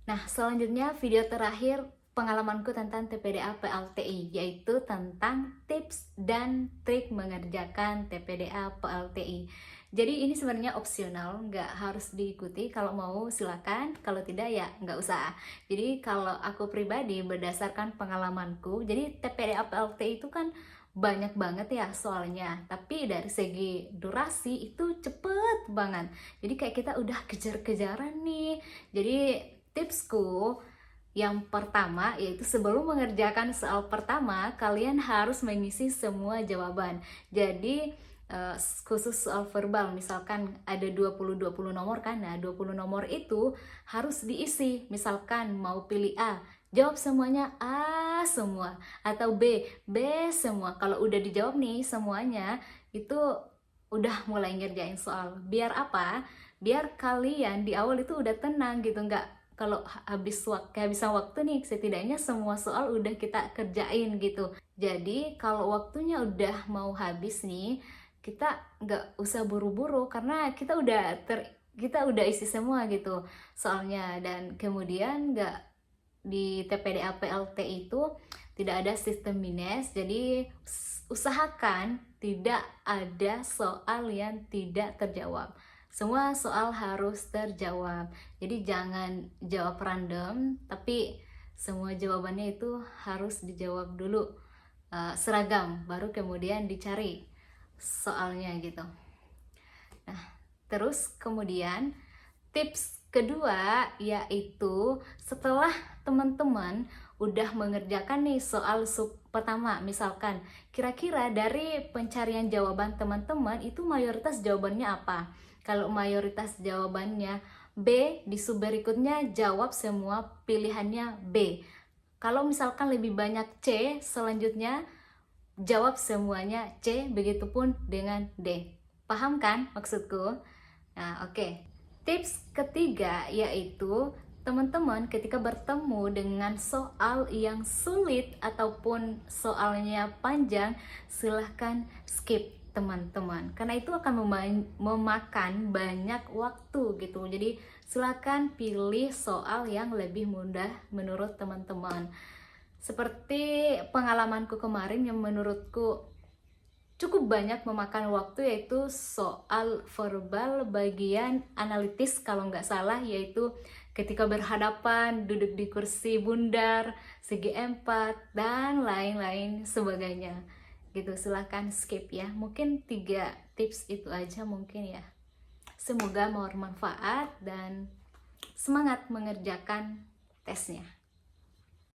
Nah, selanjutnya video terakhir pengalamanku tentang TPDA PLTI, yaitu tentang tips dan trik mengerjakan TPDA PLTI. Jadi ini sebenarnya opsional, nggak harus diikuti. Kalau mau silakan, kalau tidak ya nggak usah. Jadi kalau aku pribadi berdasarkan pengalamanku, jadi TPDA PLTI itu kan banyak banget ya soalnya, tapi dari segi durasi itu cepet banget. Jadi kayak kita udah kejar-kejaran nih. Jadi tipsku yang pertama yaitu sebelum mengerjakan soal pertama, kalian harus mengisi semua jawaban. Jadi khusus soal verbal, misalkan ada 20 nomor kan. Nah, 20 nomor itu harus diisi. Misalkan mau pilih A, jawab semuanya A semua, atau B semua. Kalau udah dijawab nih semuanya, itu udah mulai ngerjain soal. Biar apa? Biar kalian di awal itu udah tenang gitu, nggak kalau kehabisan waktu nih, setidaknya semua soal udah kita kerjain gitu. Jadi kalau waktunya udah mau habis nih, kita nggak usah buru-buru karena kita udah isi semua gitu soalnya. Dan kemudian nggak, di TPDA PLT itu tidak ada sistem minus, jadi usahakan tidak ada soal yang tidak terjawab. Semua soal harus terjawab. Jadi jangan jawab random, tapi semua jawabannya itu harus dijawab dulu seragam, baru kemudian dicari soalnya gitu. Nah, terus kemudian tips kedua yaitu setelah teman-teman udah mengerjakan nih soal sub pertama, misalkan kira-kira dari pencarian jawaban teman-teman itu mayoritas jawabannya apa? Kalau mayoritas jawabannya B, di sub berikutnya jawab semua pilihannya B. Kalau misalkan lebih banyak C, selanjutnya jawab semuanya C, begitupun dengan D. Paham kan maksudku? Nah, oke. Tips ketiga yaitu teman-teman ketika bertemu dengan soal yang sulit ataupun soalnya panjang, silahkan skip teman-teman, karena itu akan memakan banyak waktu gitu. Jadi silahkan pilih soal yang lebih mudah menurut teman-teman. Seperti pengalamanku kemarin yang menurutku cukup banyak memakan waktu, yaitu soal verbal bagian analitis kalau nggak salah, yaitu ketika berhadapan, duduk di kursi bundar, segi empat, dan lain-lain sebagainya gitu. Silahkan skip ya. Mungkin 3 tips itu aja mungkin ya. Semoga bermanfaat dan semangat mengerjakan tesnya.